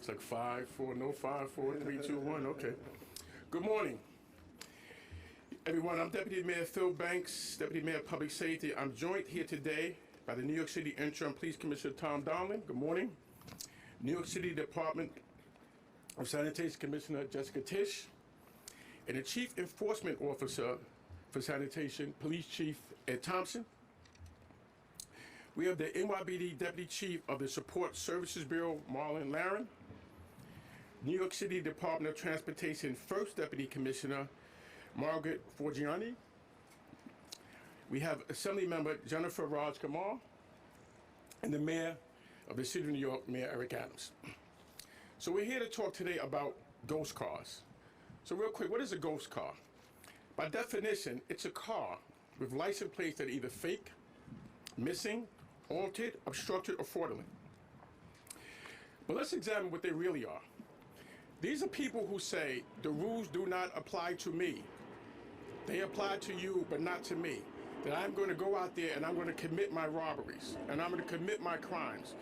It's like 5, 4, no 5, 4, 3, 2, 1. Okay. Good morning, everyone. I'm Deputy Mayor Phil Banks, Deputy Mayor of Public Safety. I'm joined here today by the New York City Interim Police Commissioner Tom Donnelly. Good morning. New York City Department of Sanitation Commissioner Jessica Tisch, and the Chief Enforcement Officer for Sanitation, Police Chief Ed Thompson. We have the NYPD Deputy Chief of the Support Services Bureau, Marlon Laren. New York City Department of Transportation First Deputy Commissioner, Margaret Forgiani. We have Assembly Member Jennifer Raj Kamal, and the Mayor of the City of New York, Mayor Eric Adams. So we're here to talk today about ghost cars. So real quick, what is a ghost car? By definition, it's a car with license plates that are either fake, missing, altered, obstructed, or fraudulent. But let's examine what they really are. These are people who say the rules do not apply to me. They apply to you, but not to me. That I'm going to go out there and I'm going to commit my robberies, and I'm going to commit my crimes,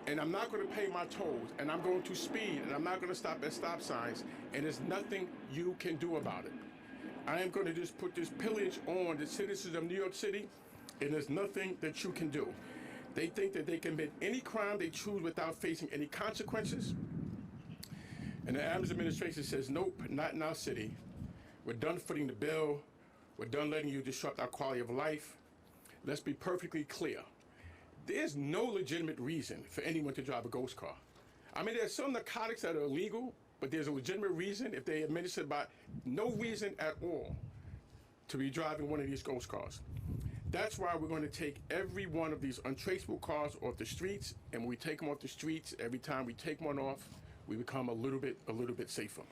and I'm not going to pay my tolls, and I'm going to speed, and I'm not going to stop at stop signs, and there's nothing you can do about it. I am going to just put this pillage on the citizens of New York City, and there's nothing that you can do. They think that they can commit any crime they choose without facing any consequences. And the Adams administration says, nope, not in our city. We're done footing the bill. We're done letting you disrupt our quality of life. Let's be perfectly clear. There's no legitimate reason for anyone to drive a ghost car. I mean, there's some narcotics that are illegal, but there's a legitimate reason if they administered by no reason at all to be driving one of these ghost cars. That's why we're going to take every one of these untraceable cars off the streets, and when we take them off the streets, every time we take one off, we become a little bit safer.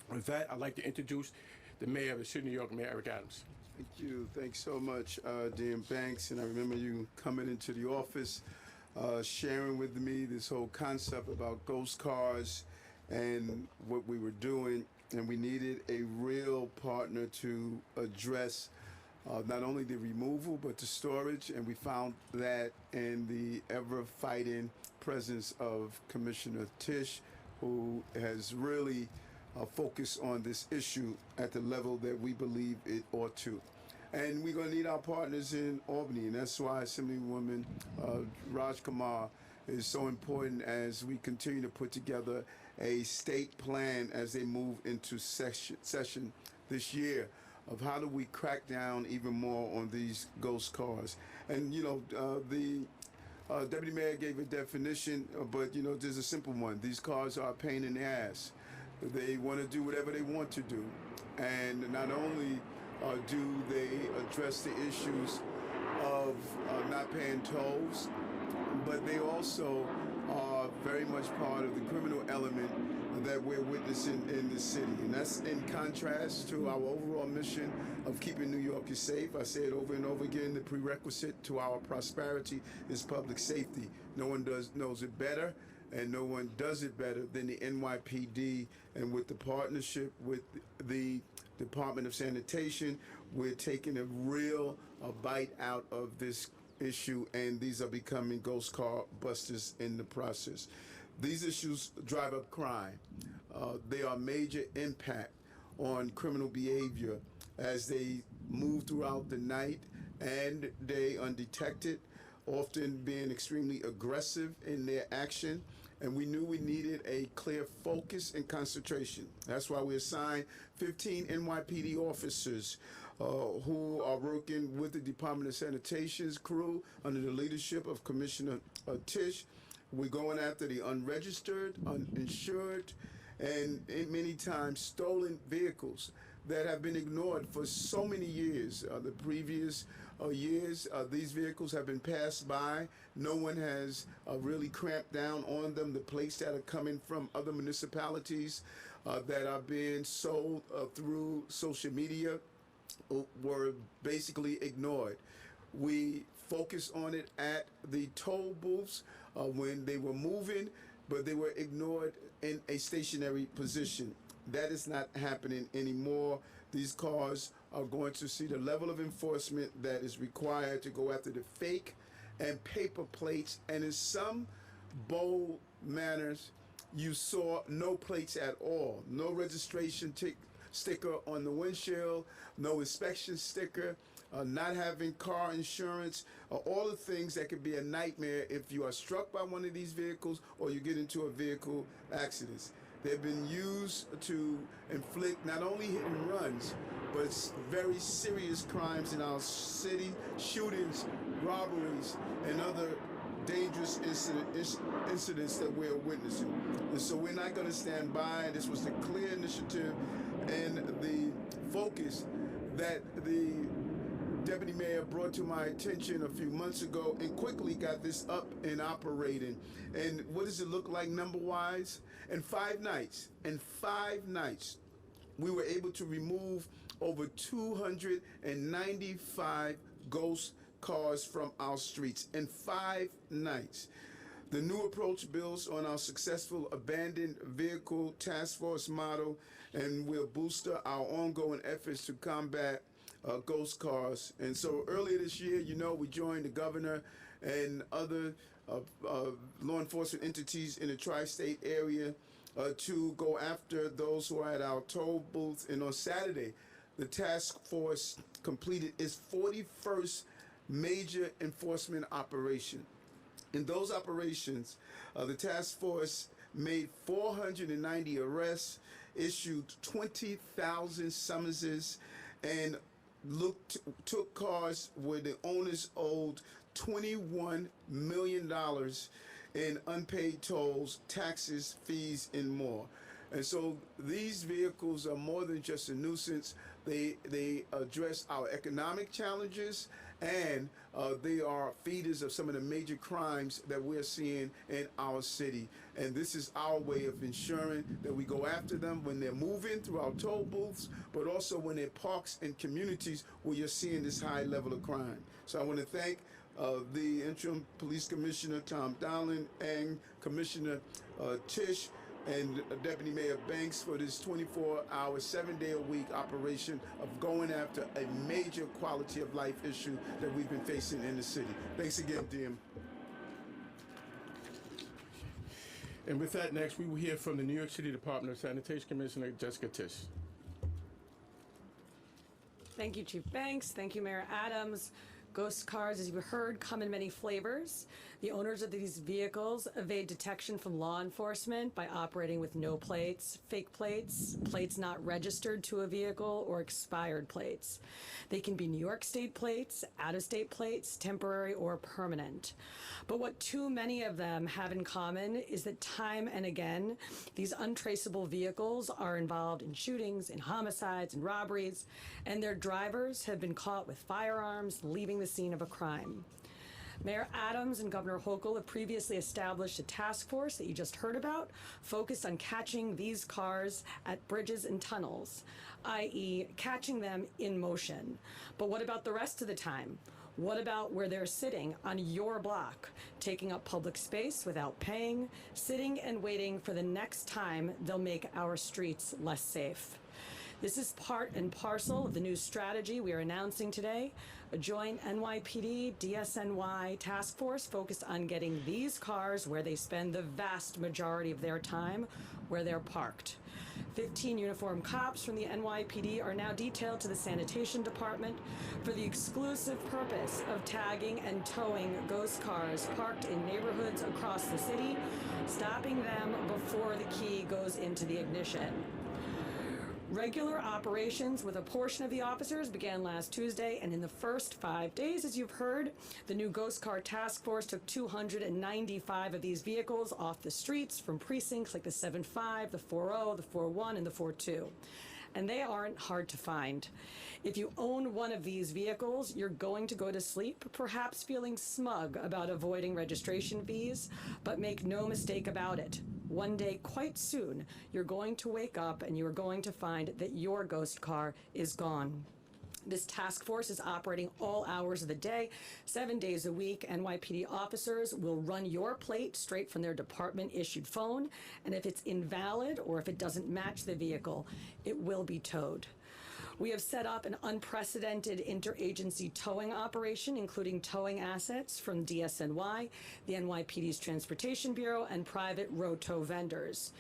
With that, I'd like to introduce the Mayor of the City of New York, Mayor Eric Adams. Thank you. Thanks so much, Dan Banks. And I remember you coming into the office, sharing with me this whole concept about ghost cars and what we were doing. And we needed a real partner to address not only the removal, but the storage. And we found that in the ever-fighting presence of Commissioner Tisch, who has really focused on this issue at the level that we believe it ought to. And we're going to need our partners in Albany, and that's why Assemblywoman Raj Kamal is so important as we continue to put together a state plan as they move into session this year of how do we crack down even more on these ghost cars. And, you know, the Deputy Mayor gave a definition, but, you know, there's a simple one. These cars are a pain in the ass. They want to do whatever they want to do. And not only do they address the issues of not paying tolls, but they also are very much part of the criminal element that we're witnessing in this city. And that's in contrast to our overall mission of keeping New Yorkers safe. I say it over and over again, the prerequisite to our prosperity is public safety. No one knows it better, and no one does it better than the NYPD. And with the partnership with the Department of Sanitation, we're taking a real bite out of this issue, and these are becoming ghost car busters in the process. These issues drive up crime. They are a major impact on criminal behavior as they move throughout the night and day undetected, often being extremely aggressive in their action. And we knew we needed a clear focus and concentration. That's why we assigned 15 NYPD officers who are working with the Department of Sanitation's crew under the leadership of Commissioner Tisch. We're going after the unregistered, uninsured, and many times stolen vehicles that have been ignored for so many years. The previous years, these vehicles have been passed by. No one has really clamped down on them. The plates that are coming from other municipalities that are being sold through social media were basically ignored. We focused on it at the toll booths when they were moving, but they were ignored in a stationary position. That is not happening anymore. These cars are going to see the level of enforcement that is required to go after the fake and paper plates, and in some bold manners, you saw no plates at all, no registration sticker on the windshield, no inspection sticker, not having car insurance, all the things that could be a nightmare if you are struck by one of these vehicles or you get into a vehicle accident. They've been used to inflict not only hit and runs, but very serious crimes in our city, shootings, robberies, and other dangerous incidents that we're witnessing. And so we're not going to stand by. This was the clear initiative and the focus that the Deputy Mayor brought to my attention a few months ago and quickly got this up and operating. And what does it look like number-wise? In 5 nights, we were able to remove over 295 ghost cars from our streets in 5 nights. The new approach builds on our successful abandoned vehicle task force model and will boost our ongoing efforts to combat ghost cars. And so earlier this year, we joined the governor and other law enforcement entities in the tri-state area to go after those who are at our toll booth. And on Saturday, the task force completed its 41st major enforcement operation. In those operations, the task force made 490 arrests, issued 20,000 summonses, and took cars where the owners owed $21 million in unpaid tolls, taxes, fees, and more. And so these vehicles are more than just a nuisance. They address our economic challenges, and they are feeders of some of the major crimes that we're seeing in our city. And this is our way of ensuring that we go after them when they're moving through our toll booths, but also when they're parks and communities where you're seeing this high level of crime. So I want to thank the Interim Police Commissioner, Tom Dowling, and Commissioner Tisch, and Deputy Mayor Banks for this 24-hour, 7-day-a-week operation of going after a major quality of life issue that we've been facing in the city. Thanks again, DM. And with that, next we will hear from the New York City Department of Sanitation Commissioner Jessica Tisch. Thank you, Chief Banks. Thank you, Mayor Adams. Ghost cars, as you heard, come in many flavors. The owners of these vehicles evade detection from law enforcement by operating with no plates, fake plates, plates not registered to a vehicle, or expired plates. They can be New York State plates, out-of-state plates, temporary or permanent. But what too many of them have in common is that time and again, these untraceable vehicles are involved in shootings, in homicides, and robberies, and their drivers have been caught with firearms, leaving the scene of a crime. Mayor Adams and Governor Hochul have previously established a task force that you just heard about, focused on catching these cars at bridges and tunnels, i.e. catching them in motion. But what about the rest of the time? What about where they're sitting on your block, taking up public space without paying, sitting and waiting for the next time they'll make our streets less safe? This is part and parcel of the new strategy we are announcing today, a joint NYPD DSNY task force focused on getting these cars where they spend the vast majority of their time, where they're parked. 15 uniformed cops from the NYPD are now detailed to the sanitation department for the exclusive purpose of tagging and towing ghost cars parked in neighborhoods across the city, stopping them before the key goes into the ignition. Regular operations with a portion of the officers began last Tuesday, and in the first 5 days, as you've heard, the new Ghost Car Task Force took 295 of these vehicles off the streets from precincts like the 7-5, the 4-0, the 4-1, and the 4-2. And they aren't hard to find. If you own one of these vehicles, you're going to go to sleep, perhaps feeling smug about avoiding registration fees, but make no mistake about it. One day, quite soon, you're going to wake up and you're going to find that your ghost car is gone. This task force is operating all hours of the day, 7 days a week. NYPD officers will run your plate straight from their department-issued phone, and if it's invalid or if it doesn't match the vehicle, it will be towed. We have set up an unprecedented interagency towing operation, including towing assets from DSNY, the NYPD's Transportation Bureau, and private road tow vendors.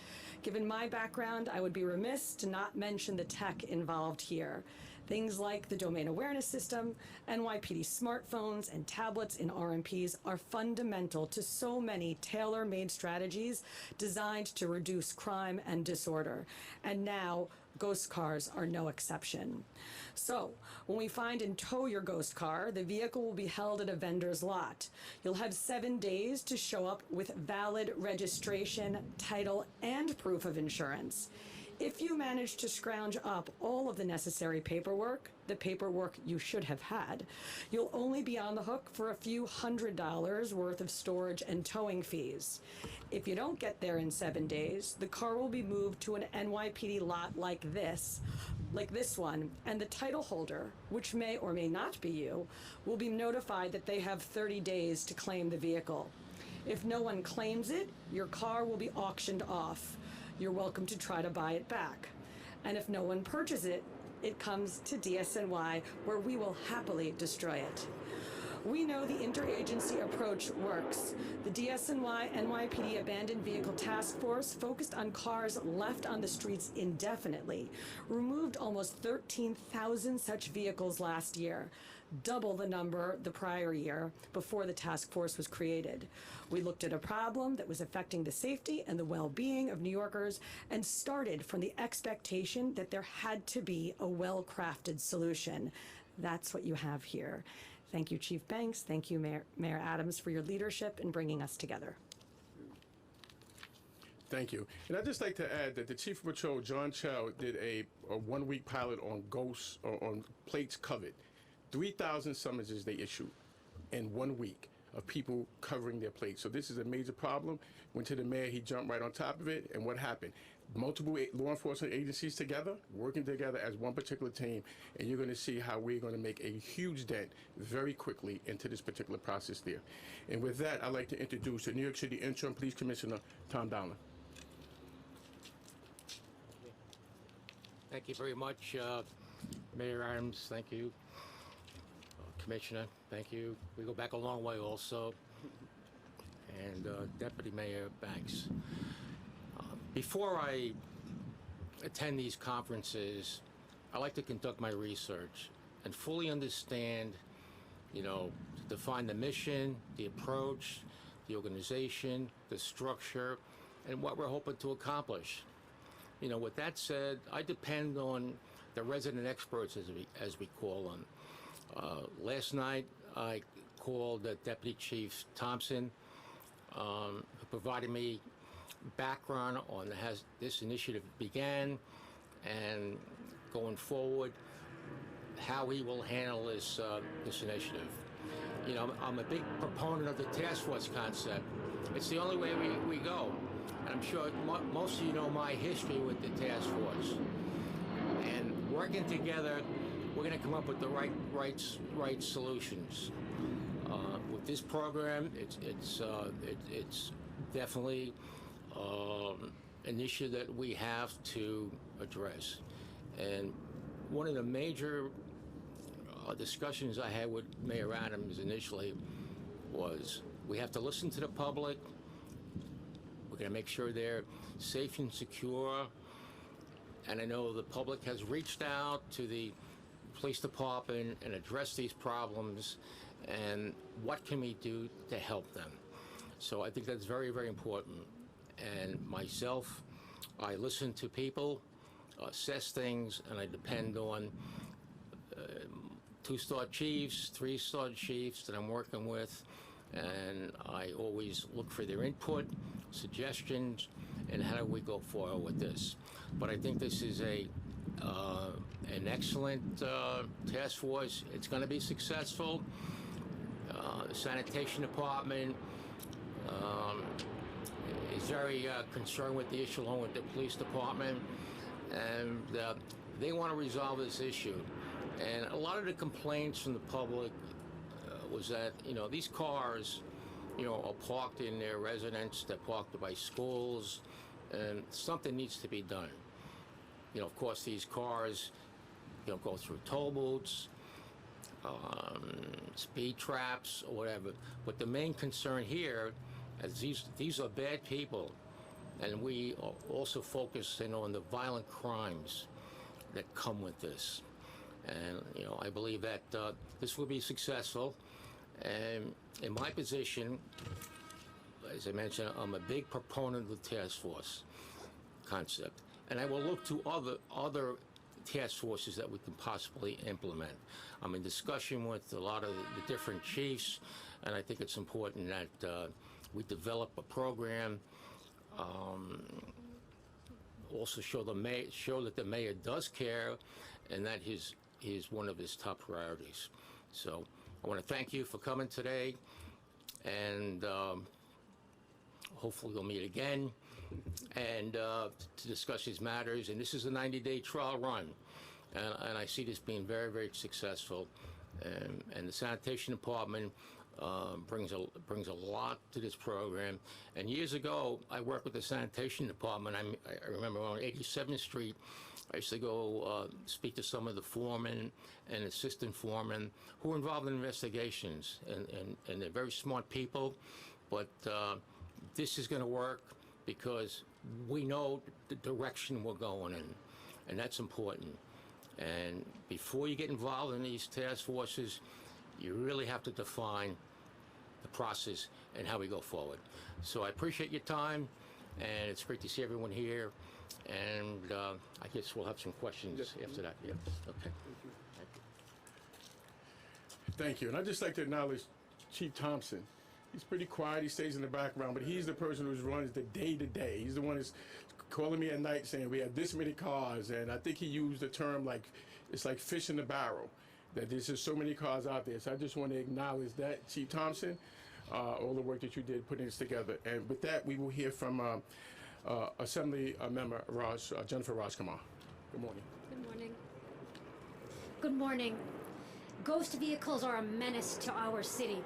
Given my background, I would be remiss to not mention the tech involved here. Things like the domain awareness system, NYPD smartphones, and tablets in RMPs are fundamental to so many tailor-made strategies designed to reduce crime and disorder. And now, ghost cars are no exception. So, when we find and tow your ghost car, the vehicle will be held at a vendor's lot. You'll have 7 days to show up with valid registration, title, and proof of insurance. If you manage to scrounge up all of the necessary paperwork, the paperwork you should have had, you'll only be on the hook for a few $100s worth of storage and towing fees. If you don't get there in 7 days, the car will be moved to an NYPD lot like this one, and the title holder, which may or may not be you, will be notified that they have 30 days to claim the vehicle. If no one claims it, your car will be auctioned off. You're welcome to try to buy it back. And if no one purchases it, it comes to DSNY, where we will happily destroy it. We know the interagency approach works. The DSNY NYPD Abandoned Vehicle Task Force focused on cars left on the streets indefinitely, removed almost 13,000 such vehicles last year, double the number the prior year before the task force was created. We looked at a problem that was affecting the safety and the well-being of New Yorkers and started from the expectation that there had to be a well-crafted solution. That's what you have here. Thank you, Chief Banks. Thank you, Mayor Adams, for your leadership in bringing us together. Thank you. And I'd just like to add that the Chief of Patrol, John Chow, did a 1-week pilot on ghosts, or on plates covered. 3,000 summonses they issued in 1 week of people covering their plates. So this is a major problem. Went to the mayor, he jumped right on top of it, and what happened? Multiple law enforcement agencies together, working together as one particular team, and you're going to see how we're going to make a huge dent very quickly into this particular process there. And with that, I'd like to introduce the New York City Interim Police Commissioner, Tom Dowling. Thank you very much, Mayor Adams. Thank you. Commissioner, thank you. We go back a long way also. And Deputy Mayor Banks. Before I attend these conferences, I like to conduct my research and fully understand, define the mission, the approach, the organization, the structure, and what we're hoping to accomplish. With that said, I depend on the resident experts, as we call them. Last night, I called Deputy Chief Thompson, who provided me background on how this initiative began and going forward, how we will handle this initiative. I'm a big proponent of the task force concept. It's the only way we go. And I'm sure most of you know my history with the task force. And working together, we're going to come up with the right solutions. With this program, it's definitely an issue that we have to address. And one of the major discussions I had with Mayor Adams initially was we have to listen to the public. We're going to make sure they're safe and secure. And I know the public has reached out to the police department and addressed these problems, and what can we do to help them? So I think that's very, very important. And myself, I listen to people, assess things, and I depend on 2-star chiefs, 3-star chiefs that I'm working with, and I always look for their input, suggestions, and how do we go forward with this. But I think this is an excellent task force. It's going to be successful. The sanitation department is very concerned with the issue, along with the police department, and they want to resolve this issue. And a lot of the complaints from the public was that, these cars, are parked in their residence, they're parked by schools, and something needs to be done. Of course, these cars go through toll booths, speed traps, or whatever. But the main concern here is these are bad people, and we are also focusing on the violent crimes that come with this. And I believe that this will be successful. And in my position, as I mentioned, I'm a big proponent of the task force concept, and I will look to other task forces that we can possibly implement. I'm in discussion with a lot of the different chiefs, and I think it's important that we develop a program. Also show that the mayor does care, and that is one of his top priorities. So I want to thank you for coming today, and hopefully we'll meet again and to discuss these matters. And this is a 90-day trial run, and I see this being very, very successful. And the sanitation department brings a lot to this program. And years ago, I worked with the sanitation department. I remember on 87th Street, I used to go speak to some of the foremen and assistant foremen who were involved in investigations, and they're very smart people. But this is going to work because we know the direction we're going in, and that's important. And before you get involved in these task forces, you really have to define the process and how we go forward. So I appreciate your time, and it's great to see everyone here. And I guess we'll have some questions after that. Yeah. Okay. Thank you. And I'd just like to acknowledge Chief Thompson. He's pretty quiet. He stays in the background, but he's the person who runs the day-to-day. He's the one who's calling me at night saying we have this many cars, and I think he used the term like it's like fish in the barrel, that there's just so many cars out there. So I just want to acknowledge that, Chief Thompson, all the work that you did putting this together. And with that, we will hear from Assembly Member Jennifer Rajkumar. Good morning. Good morning. Good morning. Ghost vehicles are a menace to our city.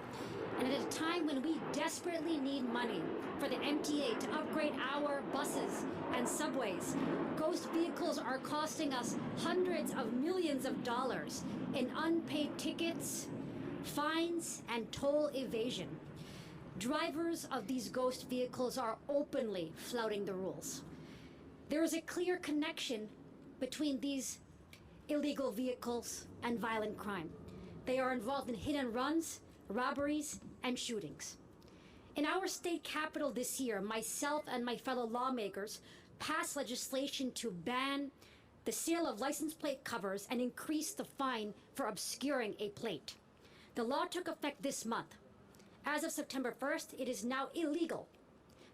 And at a time when we desperately need money for the MTA to upgrade our buses and subways, ghost vehicles are costing us hundreds of millions of dollars in unpaid tickets, fines, and toll evasion. Drivers of these ghost vehicles are openly flouting the rules. There is a clear connection between these illegal vehicles and violent crime. They are involved in hit and runs, robberies, and shootings. In our state capital this year, myself and my fellow lawmakers passed legislation to ban the sale of license plate covers and increase the fine for obscuring a plate. The law took effect this month. As of September 1st, it is now illegal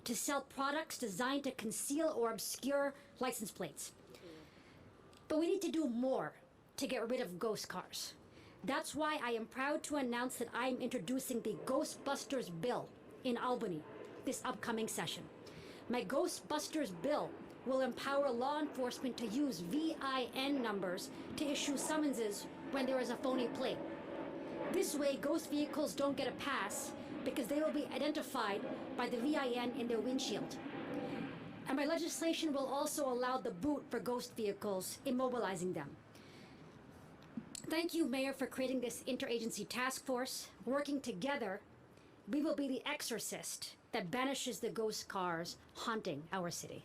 to sell products designed to conceal or obscure license plates. But we need to do more to get rid of ghost cars. That's why I am proud to announce that I am introducing the Ghostbusters Bill in Albany this upcoming session. My Ghostbusters Bill will empower law enforcement to use VIN numbers to issue summonses when there is a phony plate. This way, ghost vehicles don't get a pass because they will be identified by the VIN in their windshield. And my legislation will also allow the boot for ghost vehicles, immobilizing them. Thank you, Mayor, for creating this interagency task force. Working together, we will be the exorcist that banishes the ghost cars haunting our city.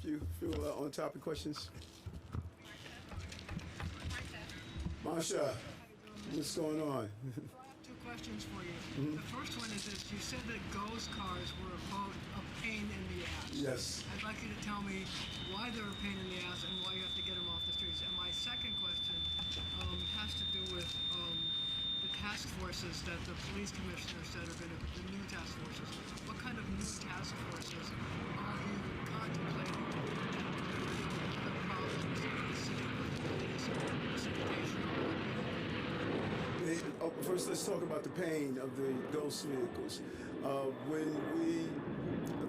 Few on-topic questions. Marsha, what's going on? Two questions for you. The first one is this: you said that ghost cars were a pain in the ass. Yes. I'd like you to tell me why they're a pain in the ass and why you have to get them off the streets. And my second question has to do with the task forces that the police commissioner said are going to, the new task forces. What kind of new task forces are you contemplating that will deal with the problems in the city with sanitation? First, let's talk about the pain of the ghost vehicles.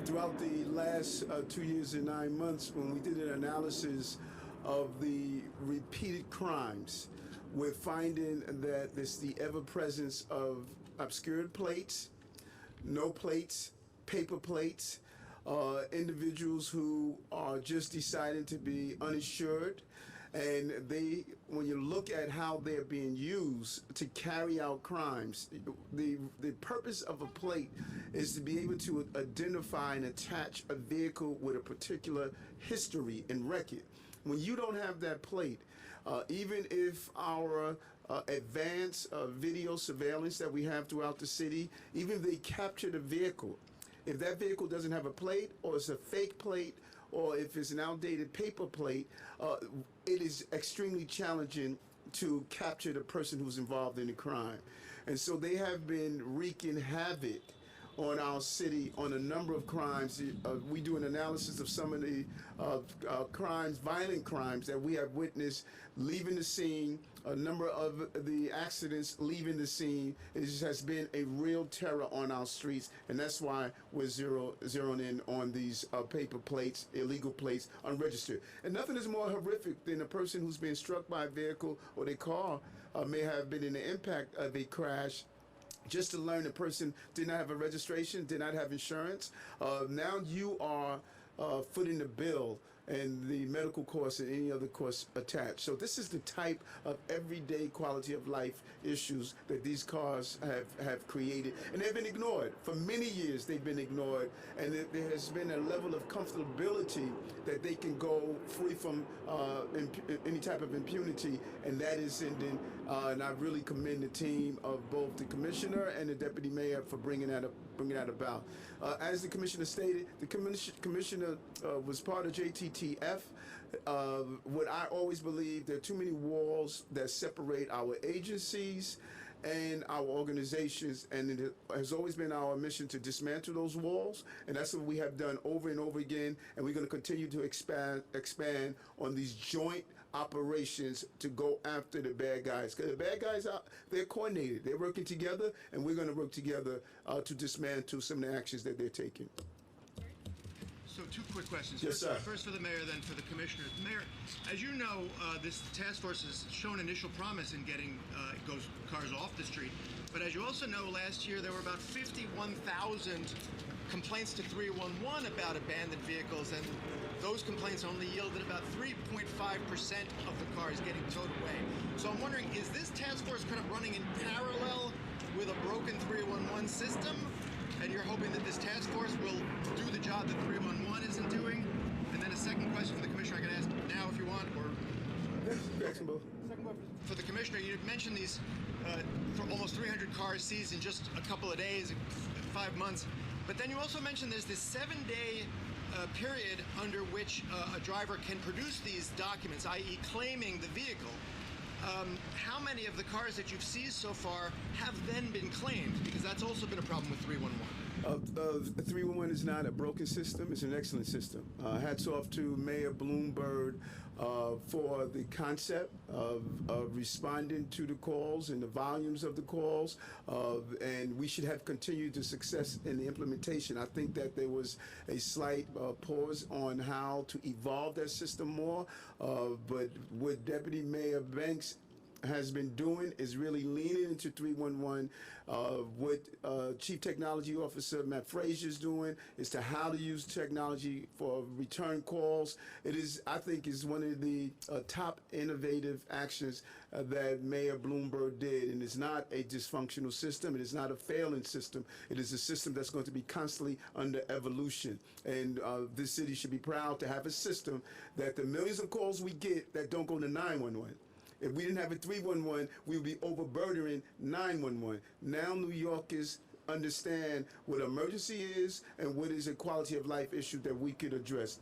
Throughout the last 2 years and 9 months, when we did an analysis of the repeated crimes, we're finding that there's the ever-presence of obscured plates, no plates, paper plates, individuals who are just deciding to be uninsured. And when you look at how they're being used to carry out crimes, the purpose of a plate is to be able to identify and attach a vehicle with a particular history and record. When you don't have that plate, even if our advanced video surveillance that we have throughout the city, even if they capture the vehicle, if that vehicle doesn't have a plate, or it's a fake plate, or if it's an outdated paper plate, it is extremely challenging to capture the person who's involved in the crime. And so they have been wreaking havoc on our city on a number of crimes. We do an analysis of some of the crimes, violent crimes that we have witnessed leaving the scene, a number of the accidents leaving the scene. It just has been a real terror on our streets, and that's why we're zeroing in on these paper plates, illegal plates, unregistered. And nothing is more horrific than a person who's been struck by a vehicle or their car may have been in the impact of a crash, just to learn the person did not have a registration, did not have insurance. Now you are footing the bill and the medical costs and any other costs attached. So this is the type of everyday quality of life issues that these cars have created, and they've been ignored. For many years they've been ignored, and there has been a level of comfortability that they can go free from any type of impunity, and that is ending. And I really commend the team of both the commissioner and the deputy mayor for bringing that about. As the commissioner stated, the commissioner was part of JTTF. What I always believe, there are too many walls that separate our agencies and our organizations, and it has always been our mission to dismantle those walls, and that's what we have done over and over again, and we're going to continue to expand on these joint operations to go after the bad guys. Because the bad guys, they're coordinated, they're working together, and we're going to work together to dismantle some of the actions that they're taking. So two quick questions. Yes, sir. First for the mayor, then for the commissioner. Mayor, as you know, this task force has shown initial promise in getting ghost cars off the street. But as you also know, last year there were about 51,000 complaints to 311 about abandoned vehicles, and those complaints only yielded about 3.5% of the cars getting towed away. So I'm wondering, is this task force kind of running in parallel with a broken 311 system? And you're hoping that this task force will do the job that 311 isn't doing? And then a second question for the commissioner, I can ask now if you want, or... Second one for the commissioner, you mentioned these for almost 300 cars seized in just a couple of days, 5 months. But then you also mentioned there's this 7-day period under which a driver can produce these documents, i.e. claiming the vehicle. How many of the cars that you've seized so far have then been claimed? Because that's also been a problem with 311. 311 is not a broken system, it's an excellent system. Hats off to Mayor Bloomberg for the concept of responding to the calls and the volumes of the calls, and we should have continued the success in the implementation. I think that there was a slight pause on how to evolve that system more, but what Deputy Mayor Banks has been doing is really leaning into 311. What Chief Technology Officer Matt Frazier is doing is to how to use technology for return calls. It is, I think, is one of the top innovative actions that Mayor Bloomberg did, and it's not a dysfunctional system. It is not a failing system. It is a system that's going to be constantly under evolution, and this city should be proud to have a system that the millions of calls we get that don't go to 911. If we didn't have a 311, we would be overburdening 911. Now New Yorkers understand what emergency is and what is a quality of life issue that we could address.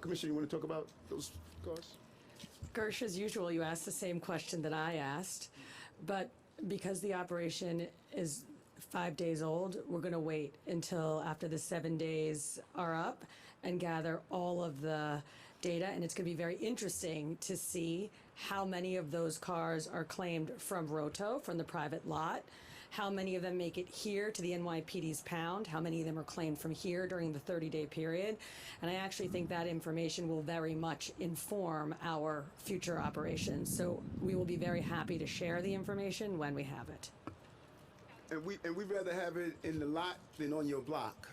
Commissioner, you want to talk about those cars? Gersh, as usual, you asked the same question that I asked, but because the operation is 5 days old, we're going to wait until after the 7 days are up and gather all of the data, and it's going to be very interesting to see how many of those cars are claimed from Roto, from the private lot, how many of them make it here to the NYPD's pound, how many of them are claimed from here during the 30-day period, and I actually think that information will very much inform our future operations. So we will be very happy to share the information when we have it. And we'd rather have it in the lot than on your block.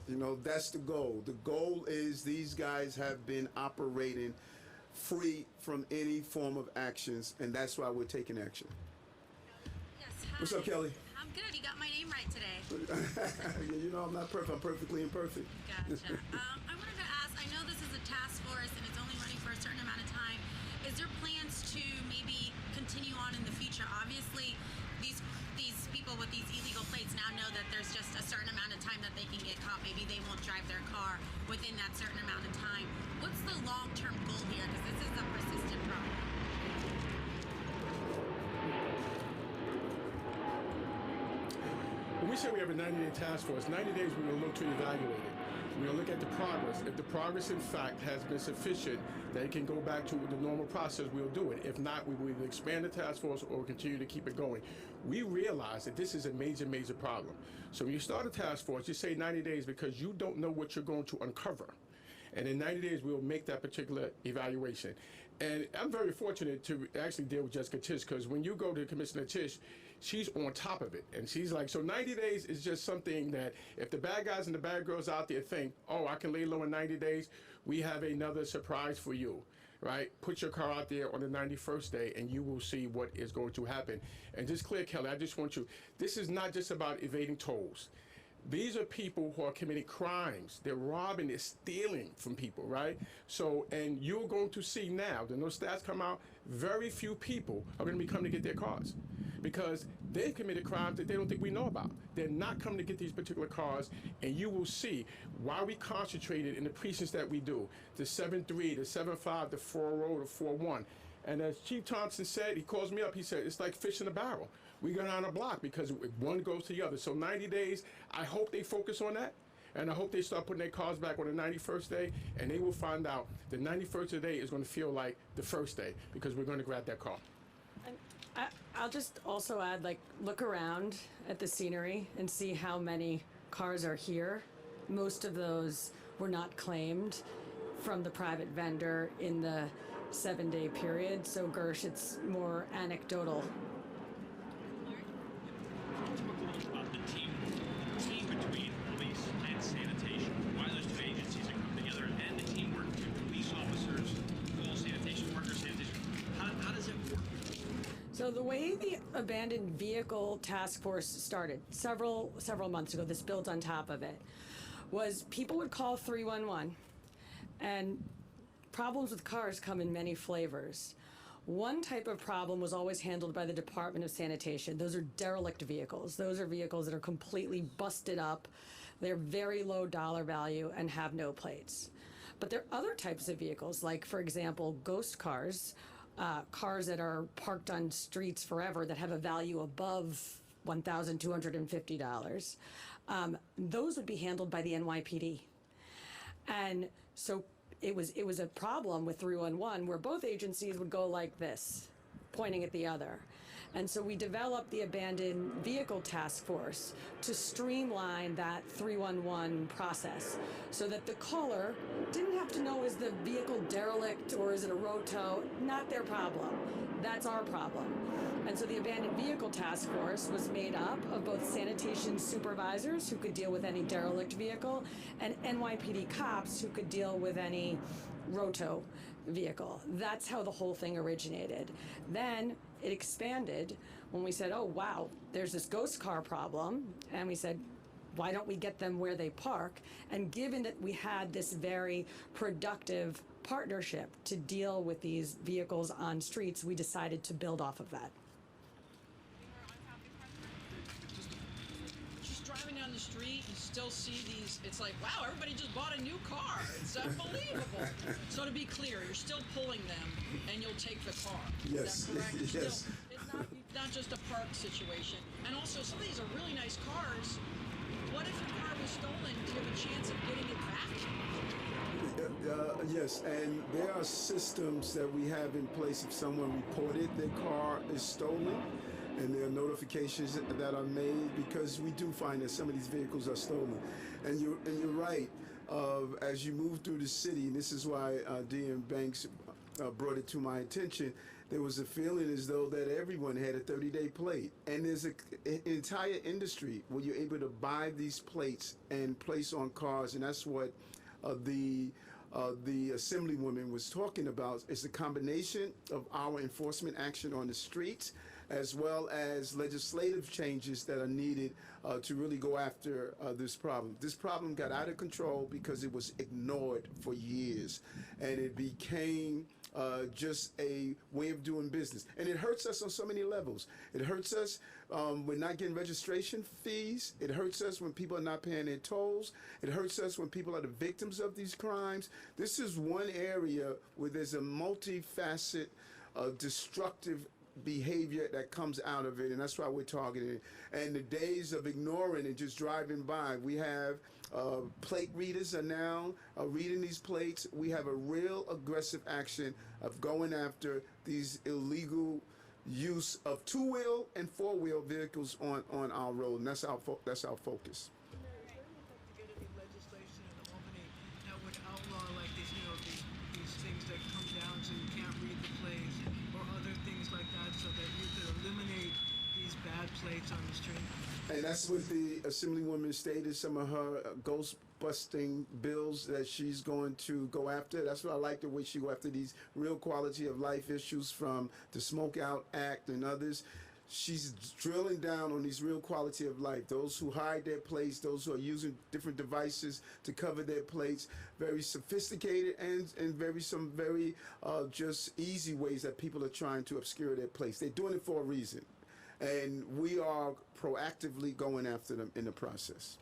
You know, that's the goal. The goal is these guys have been operating free from any form of actions, and that's why we're taking action. Yes, hi. What's up, Kelly? I'm good. You got my name right today. You know, I'm not perfect. I'm perfectly imperfect. Gotcha. I wanted to ask, I know this is a task force and it's only running for a certain amount of time. Is there plans to maybe continue on in the future? Obviously, these people with these illegal plates now know that there's just a certain amount of time that they can get caught. Maybe they won't drive their car within that certain amount of time. What's the long-term goal here? Because this is a persistent problem. When we say we have a 90-day task force, 90 days we're going to look to evaluate it. We're going to look at the progress. If the progress, in fact, has been sufficient that it can go back to the normal process, we'll do it. If not, we will either expand the task force or continue to keep it going. We realize that this is a major, major problem. So when you start a task force, you say 90 days because you don't know what you're going to uncover. And in 90 days, we'll make that particular evaluation. And I'm very fortunate to actually deal with Jessica Tisch, because when you go to Commissioner Tisch, she's on top of it. And she's like, so 90 days is just something that if the bad guys and the bad girls out there think, oh, I can lay low in 90 days, we have another surprise for you, right? Put your car out there on the 91st day and you will see what is going to happen. And just clear, Kelly, I just want you, this is not just about evading tolls. These are people who are committing crimes. They're robbing, they're stealing from people, right? So, and you're going to see now, when those stats come out, very few people are going to be coming to get their cars because they've committed crimes that they don't think we know about. They're not coming to get these particular cars, and you will see why we concentrated in the precincts that we do, the 7-3, the 7-5, the 4-0, the 4-1. And as Chief Thompson said, he calls me up, he said, it's like fish in a barrel. We go down a block because one goes to the other. So 90 days, I hope they focus on that. And I hope they start putting their cars back on the 91st day. And they will find out the 91st day is going to feel like the first day because we're going to grab that car. And I'll just also add, like, look around at the scenery and see how many cars are here. Most of those were not claimed from the private vendor in the 7-day period. So, Gersh, it's more anecdotal. About the team between police and sanitation, why those two agencies have come together, and the teamwork between police officers, all sanitation workers, sanitation. How does it work? So the way the abandoned vehicle task force started several months ago, this built on top of it, was people would call 311, and problems with cars come in many flavors. One type of problem was always handled by the Department of Sanitation. Those are derelict vehicles. Those are vehicles that are completely busted up. They're very low dollar value and have no plates. But there are other types of vehicles, like, for example, ghost cars, cars that are parked on streets forever that have a value above $1,250. Those would be handled by the NYPD. And so it was a problem with 311 where both agencies would go like this, pointing at the other. And so we developed the Abandoned Vehicle Task Force to streamline that 311 process so that the caller didn't have to know, is the vehicle derelict or is it a roto? Not their problem. That's our problem. And so the Abandoned Vehicle Task Force was made up of both sanitation supervisors who could deal with any derelict vehicle and NYPD cops who could deal with any roto vehicle. That's how the whole thing originated. Then it expanded when we said, oh, wow, there's this ghost car problem. And we said, why don't we get them where they park? And given that we had this very productive partnership to deal with these vehicles on streets, we decided to build off of that. Just driving down the street, you still see these, it's like, wow, everybody just bought a new car. It's unbelievable. So to be clear, you're still pulling them and you'll take the car. Yes. Is that correct? Yes. It's not just a park situation. And also, some of these are really nice cars. What if your car was stolen? Do you have a chance of getting it back? Yes, and there are systems that we have in place if someone reported their car is stolen, and there are notifications that are made because we do find that some of these vehicles are stolen. And you're right. As you move through the city, and this is why D.M. Banks brought it to my attention, there was a feeling as though that everyone had a 30-day plate. And there's an entire industry where you're able to buy these plates and place on cars, and that's what the Assemblywoman was talking about. It's a combination of our enforcement action on the streets as well as legislative changes that are needed to really go after this problem. This problem got out of control because it was ignored for years, and it became just a way of doing business. And it hurts us on so many levels. It hurts us when not getting registration fees. It hurts us when people are not paying their tolls. It hurts us when people are the victims of these crimes. This is one area where there's a multifaceted, destructive behavior that comes out of it, and that's why we're targeting it. And the days of ignoring and just driving by, we have plate readers are now reading these plates. We have a real aggressive action of going after these illegal use of two-wheel and four-wheel vehicles on our road, and that's our focus. To get any legislation in Albany that would outlaw like these, these things that come down so you can't read the plates, or other things like that, so that you could eliminate these bad plates on the street? And that's what the Assemblywoman stated, some of her ghost-busting bills that she's going to go after. That's what I like, the way she go after these real quality of life issues from the Smoke Out Act and others. She's drilling down on these real quality of life. Those who hide their plates, those who are using different devices to cover their plates, very sophisticated and some very just easy ways that people are trying to obscure their plates. They're doing it for a reason. And we are proactively going after them in the process.